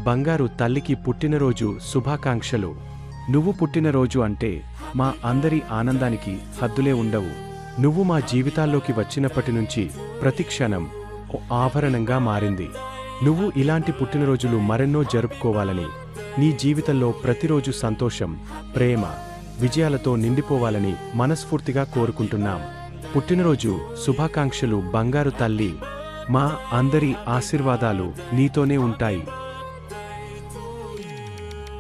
బంగారు తల్లికి పుట్టినరోజు శుభాకాంక్షలు. నువ్వు పుట్టినరోజు అంటే మా అందరి ఆనందానికి హద్దులే ఉండవు. నువ్వు మా జీవితాల్లోకి వచ్చినప్పటినుంచి ప్రతి క్షణం ఓ ఆభరణంగా మారింది. నువ్వు ఇలాంటి పుట్టినరోజులు మరెన్నో జరుపుకోవాలని, నీ జీవితంలో ప్రతిరోజు సంతోషం, ప్రేమ, విజయాలతో నిండిపోవాలని మనస్ఫూర్తిగా కోరుకుంటున్నాం. పుట్టినరోజు శుభాకాంక్షలు బంగారు తల్లి. మా అందరి ఆశీర్వాదాలు నీతోనే ఉంటాయి.